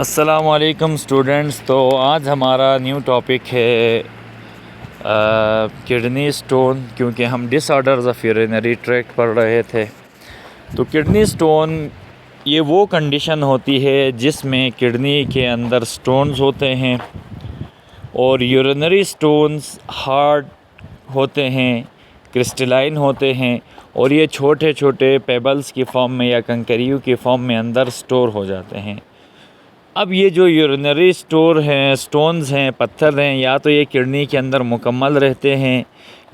अस्सलामुअलैकुम स्टूडेंट्स। तो आज हमारा न्यू टॉपिक है किडनी स्टोन, क्योंकि हम डिसऑर्डर्स ऑफ यूरिनरी ट्रैक्ट पढ़ रहे थे। तो किडनी स्टोन ये वो कंडीशन होती है जिसमें किडनी के अंदर स्टोन्स होते हैं और यूरिनरी स्टोन्स हार्ड होते हैं, क्रिस्टलाइन होते हैं और ये छोटे छोटे पेबल्स की फॉर्म में या कंकरियों की फॉर्म में अंदर स्टोर हो जाते हैं। अब ये जो यूरिनरी स्टोन्स हैं, पत्थर हैं, या तो ये किडनी के अंदर मुकम्मल रहते हैं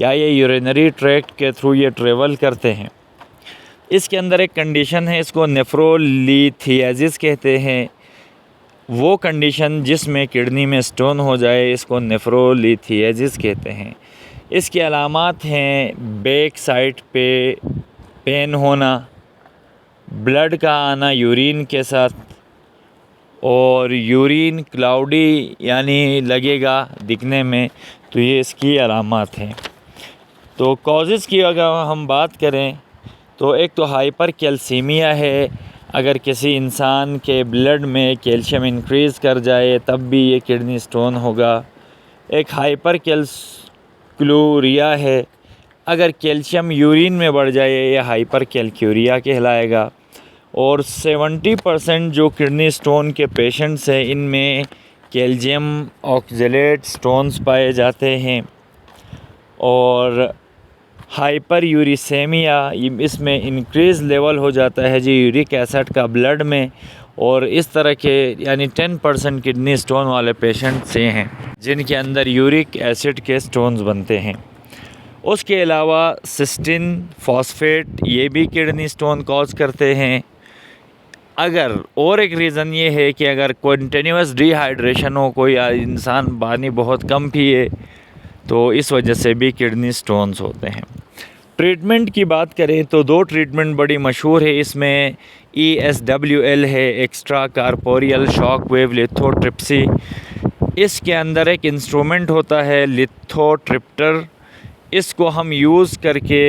या ये यूरिनरी ट्रैक्ट के थ्रू ये ट्रेवल करते हैं। इसके अंदर एक कंडीशन है, इसको नेफ्रोलिथियासिस कहते हैं। वो कंडीशन जिसमें किडनी में स्टोन हो जाए इसको नेफ्रोलिथियासिस कहते हैं। इसकी अलामात हैं बैक साइड पे पेन होना, ब्लड का आना यूरिन के साथ, और यूरिन क्लाउडी यानी लगेगा दिखने में। तो ये इसकी अलामात हैं। तो कॉजेज़ की अगर हम बात करें तो एक तो हाइपर कैल्सीमिया है। अगर किसी इंसान के ब्लड में कैल्शियम इंक्रीज़ कर जाए तब भी ये किडनी स्टोन होगा। एक हाइपर कैल्कुरिया है, अगर कैल्शियम यूरिन में बढ़ जाए ये हाइपर कैल्क्यूरिया कहलाएगा। और 70% जो किडनी स्टोन के पेशेंट्स हैं इनमें कैल्शियम ऑक्जेलेट स्टोन्स पाए जाते हैं। और हाइपर यूरिसेमिया, इसमें इंक्रीज़ लेवल हो जाता है जी यूरिक एसिड का ब्लड में। और इस तरह के यानी 10% किडनी स्टोन वाले पेशेंट्स ये हैं जिनके अंदर यूरिक एसिड के स्टोन्स बनते हैं। उसके अलावा सिस्टीन फॉस्फेट ये भी किडनी स्टोन कॉज करते हैं। अगर और एक रीज़न ये है कि अगर कंटिन्यूस डिहाइड्रेशन हो, कोई इंसान पानी बहुत कम पिए, तो इस वजह से भी किडनी स्टोन्स होते हैं। ट्रीटमेंट की बात करें तो दो ट्रीटमेंट बड़ी मशहूर है। इसमें ESWL है, extra corporeal shock wave lithotripsy. इसके अंदर एक इंस्ट्रूमेंट होता है लिथोट्रिप्टर। इसको हम यूज़ करके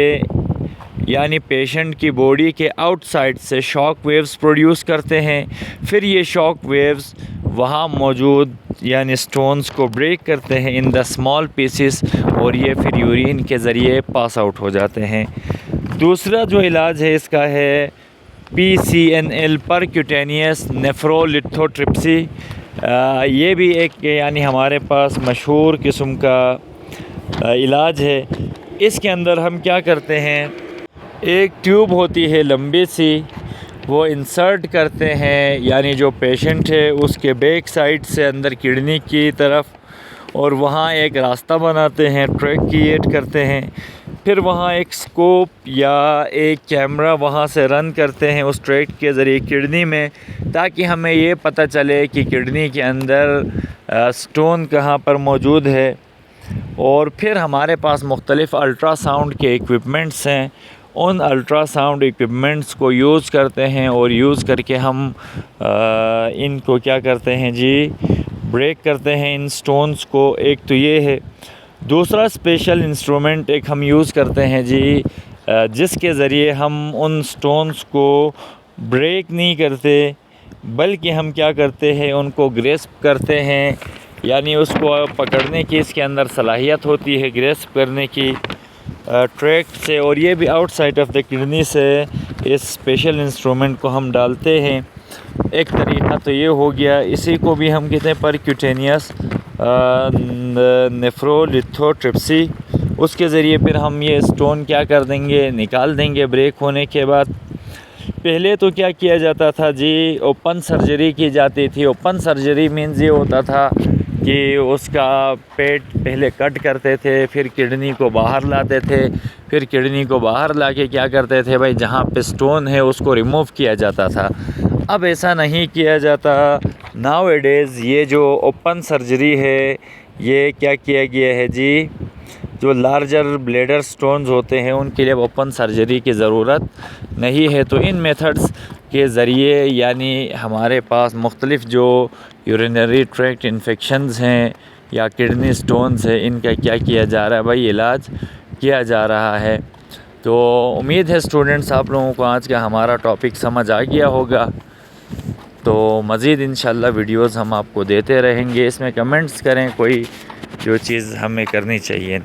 यानी पेशेंट की बॉडी के आउटसाइड से शॉक वेव्स प्रोड्यूस करते हैं। फिर ये शॉक वेव्स वहाँ मौजूद यानी स्टोन्स को ब्रेक करते हैं इन द स्मॉल पीसेस और ये फिर यूरिन के ज़रिए पास आउट हो जाते हैं। दूसरा जो इलाज है इसका है PCNL परक्यूटेनियस नेफ्रोलिथोट्रिप्सी। ये भी एक यानी हमारे पास मशहूर किस्म का इलाज है। इसके अंदर हम क्या करते हैं, एक ट्यूब होती है लंबी सी, वो इंसर्ट करते हैं यानी जो पेशेंट है उसके बैक साइड से अंदर किडनी की तरफ, और वहाँ एक रास्ता बनाते हैं, ट्रैक क्रिएट करते हैं। फिर वहाँ एक स्कोप या एक कैमरा वहाँ से रन करते हैं उस ट्रैक के ज़रिए किडनी में, ताकि हमें ये पता चले कि किडनी के अंदर स्टोन कहाँ पर मौजूद है। और फिर हमारे पास मुख्तलिफ़ अल्ट्रासाउंड के इक्विपमेंट्स हैं, उन अल्ट्रासाउंड इक्विपमेंट्स को यूज़ करते हैं और यूज़ करके हम इनको क्या करते हैं जी, ब्रेक करते हैं इन स्टोन्स को। एक तो ये है। दूसरा स्पेशल इंस्ट्रूमेंट एक हम यूज़ करते हैं जी, जिसके ज़रिए हम उन स्टोन्स को ब्रेक नहीं करते बल्कि हम क्या करते हैं उनको ग्रेस्प करते हैं, यानी उसको पकड़ने की इसके अंदर सलाहियत होती है ग्रेस्प करने की ट्रैक्ट से। और ये भी आउटसाइड ऑफ द किडनी से इस स्पेशल इंस्ट्रूमेंट को हम डालते हैं। एक तरीका तो ये हो गया। इसी को भी हम कहते हैं परक्यूटेनियस नेफ्रोलिथोट्रिप्सी। उसके ज़रिए फिर हम ये स्टोन क्या कर देंगे, निकाल देंगे ब्रेक होने के बाद। पहले तो क्या किया जाता था जी, ओपन सर्जरी की जाती थी। ओपन सर्जरी मीन्स ये होता था कि उसका पेट पहले कट करते थे, फिर किडनी को बाहर लाते थे, फिर किडनी को बाहर लाके क्या करते थे भाई, जहाँ पे स्टोन है उसको रिमूव किया जाता था। अब ऐसा नहीं किया जाता। नाउ एडेज़ ये जो ओपन सर्जरी है ये क्या किया गया है जी, जो लार्जर ब्लेडर स्टोन्स होते हैं उनके लिए ओपन सर्जरी की ज़रूरत नहीं है। तो इन मेथड्स के ज़रिए यानी हमारे पास मुख्तलिफ़ जो यूरिनरी ट्रैक्ट इन्फेक्शंस हैं या किडनी स्टोन्स हैं, इनका क्या किया जा रहा है भाई, इलाज किया जा रहा है। तो उम्मीद है स्टूडेंट्स आप लोगों को आज का हमारा टॉपिक समझ आ गया होगा। तो मज़ीद इंशाल्लाह वीडियोज़ हम आपको देते रहेंगे। इसमें कमेंट्स करें कोई जो चीज़ हमें करनी चाहिए।